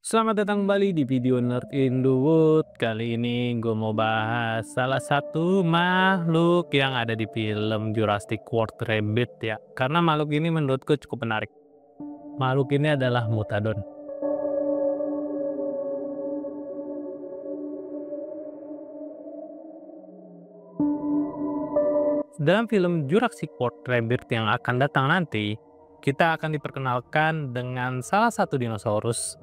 Selamat datang kembali di video Nerd in the Wood. Kali ini gue mau bahas salah satu makhluk yang ada di film Jurassic World Rabbit ya. Karena makhluk ini menurutku cukup menarik. Makhluk ini adalah Mutadon. Dalam film Jurassic World Rabbit yang akan datang nanti, kita akan diperkenalkan dengan salah satu dinosaurus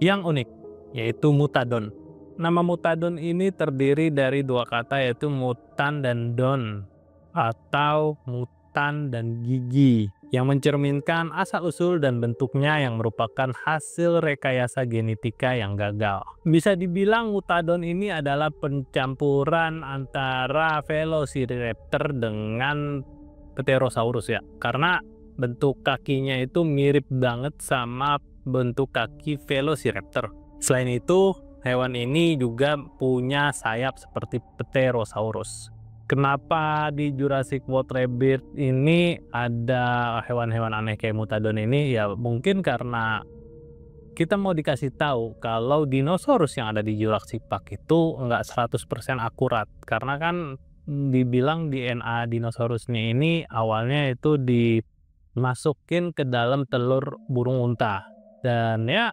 yang unik, yaitu Mutadon. Nama Mutadon ini terdiri dari dua kata, yaitu mutan dan don, atau mutan dan gigi, yang mencerminkan asal-usul dan bentuknya yang merupakan hasil rekayasa genetika yang gagal. Bisa dibilang Mutadon ini adalah pencampuran antara Velociraptor dengan Pterosaurus ya, karena bentuk kakinya itu mirip banget sama bentuk kaki Velociraptor. Selain itu, hewan ini juga punya sayap seperti Pterosaurus. Kenapa di Jurassic World Rabbit ini ada hewan-hewan aneh kayak Mutadon ini? Ya mungkin karena kita mau dikasih tahu kalau dinosaurus yang ada di Jurassic Park itu nggak 100% akurat. Karena kan dibilang DNA dinosaurusnya ini awalnya itu dimasukin ke dalam telur burung unta. Dan ya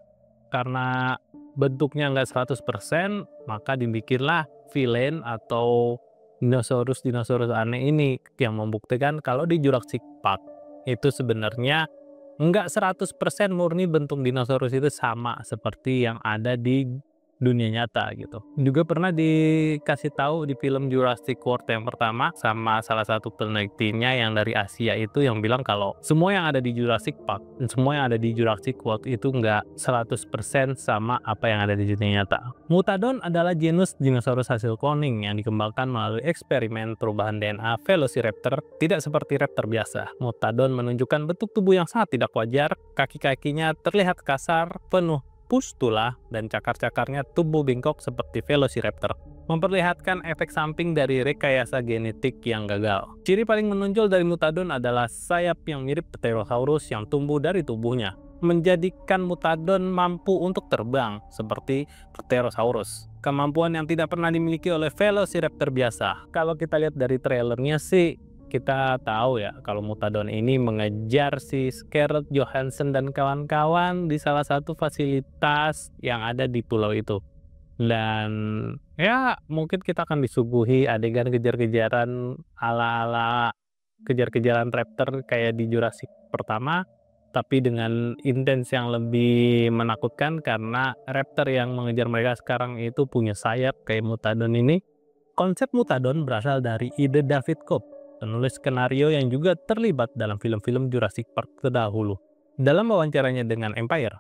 karena bentuknya nggak 100%, maka dibikinlah villain atau dinosaurus aneh ini yang membuktikan kalau di Jurassic Park itu sebenarnya nggak 100% murni bentuk dinosaurus itu sama seperti yang ada di dunia nyata gitu. Juga pernah dikasih tahu di film Jurassic World yang pertama sama salah satu penelitinya yang dari Asia itu yang bilang kalau semua yang ada di Jurassic Park dan semua yang ada di Jurassic World itu nggak 100% sama apa yang ada di dunia nyata. Mutadon adalah genus dinosaurus hasil kloning yang dikembangkan melalui eksperimen perubahan DNA Velociraptor. Tidak seperti raptor biasa, Mutadon menunjukkan bentuk tubuh yang sangat tidak wajar. Kaki-kakinya terlihat kasar, penuh pustula, dan cakar-cakarnya tumbuh bengkok seperti Velociraptor, memperlihatkan efek samping dari rekayasa genetik yang gagal. Ciri paling menonjol dari Mutadon adalah sayap yang mirip Pterosaurus yang tumbuh dari tubuhnya, menjadikan Mutadon mampu untuk terbang seperti Pterosaurus. Kemampuan yang tidak pernah dimiliki oleh Velociraptor biasa. Kalau kita lihat dari trailernya sih, kita tahu ya kalau Mutadon ini mengejar si Scarlett Johansson dan kawan-kawan di salah satu fasilitas yang ada di pulau itu. Dan ya mungkin kita akan disuguhi adegan kejar-kejaran ala-ala kejar-kejaran raptor kayak di Jurassic pertama, tapi dengan intens yang lebih menakutkan karena raptor yang mengejar mereka sekarang itu punya sayap kayak Mutadon ini. Konsep Mutadon berasal dari ide David Cope, penulis skenario yang juga terlibat dalam film-film Jurassic Park terdahulu. Dalam wawancaranya dengan Empire,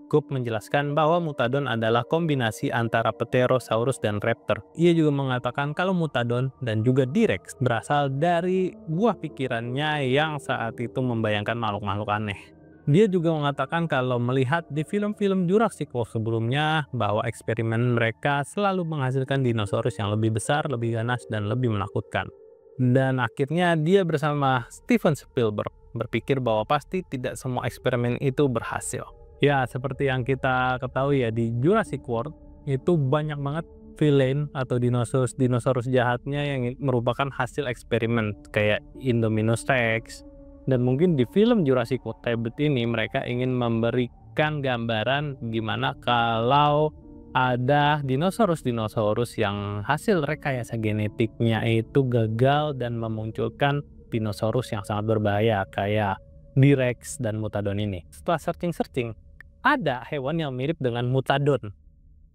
Cope menjelaskan bahwa Mutadon adalah kombinasi antara Pterosaurus dan raptor. Ia juga mengatakan kalau Mutadon dan juga T-Rex berasal dari buah pikirannya yang saat itu membayangkan makhluk-makhluk aneh. Dia juga mengatakan kalau melihat di film-film Jurassic World sebelumnya bahwa eksperimen mereka selalu menghasilkan dinosaurus yang lebih besar, lebih ganas, dan lebih menakutkan. Dan akhirnya dia bersama Steven Spielberg berpikir bahwa pasti tidak semua eksperimen itu berhasil. Ya, seperti yang kita ketahui ya, di Jurassic World itu banyak banget villain atau dinosaurus jahatnya yang merupakan hasil eksperimen kayak Indominus Rex. Dan mungkin di film Jurassic World Rabbit ini mereka ingin memberikan gambaran gimana kalau ada dinosaurus yang hasil rekayasa genetiknya itu gagal dan memunculkan dinosaurus yang sangat berbahaya kayak T-Rex dan Mutadon ini. Setelah searching, ada hewan yang mirip dengan Mutadon.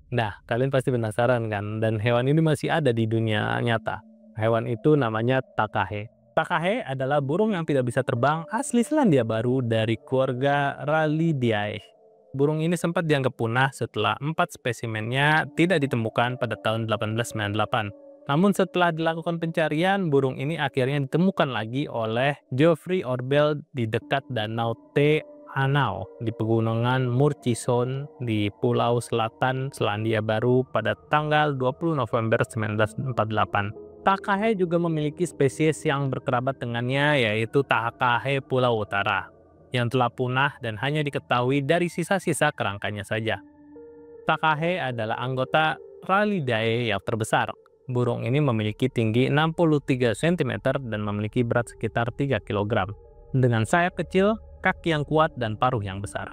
Nah, kalian pasti penasaran kan? Dan hewan ini masih ada di dunia nyata. Hewan itu namanya Takahe. Takahe adalah burung yang tidak bisa terbang asli Selandia Baru dari keluarga Rallidae. Burung ini sempat dianggap punah setelah 4 spesimennya tidak ditemukan pada tahun 1898. Namun setelah dilakukan pencarian, burung ini akhirnya ditemukan lagi oleh Geoffrey Orwell di dekat Danau Te Anau di pegunungan Murchison di Pulau Selatan Selandia Baru pada tanggal 20 November 1948. Takahe juga memiliki spesies yang berkerabat dengannya, yaitu Takahe Pulau Utara, yang telah punah dan hanya diketahui dari sisa-sisa kerangkanya saja. Takahe adalah anggota Rallidae yang terbesar. Burung ini memiliki tinggi 63 cm dan memiliki berat sekitar 3 kg. Dengan sayap kecil, kaki yang kuat, dan paruh yang besar.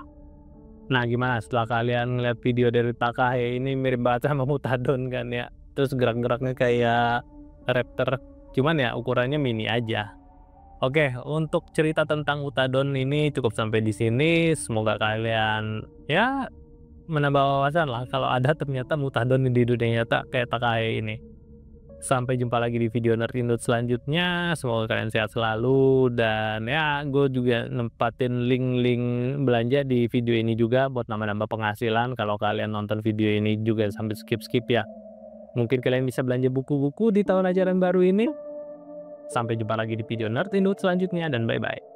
Nah, gimana setelah kalian ngeliat video dari Takahe ini? Mirip banget sama Mutadon kan ya? Terus gerak-geraknya kayak raptor, cuman ya ukurannya mini aja. Oke, untuk cerita tentang Mutadon ini cukup sampai di sini. Semoga kalian ya menambah wawasan lah kalau ada ternyata Mutadon di dunia nyata kayak Takahe ini. Sampai jumpa lagi di video Nerd Indut selanjutnya. Semoga kalian sehat selalu, dan ya gue juga nempatin link-link belanja di video ini juga buat nambah-nambah penghasilan. Kalau kalian nonton video ini juga sampai skip-skip ya, mungkin kalian bisa belanja buku-buku di tahun ajaran baru ini. Sampai jumpa lagi di video Nerd Indut selanjutnya, dan bye-bye.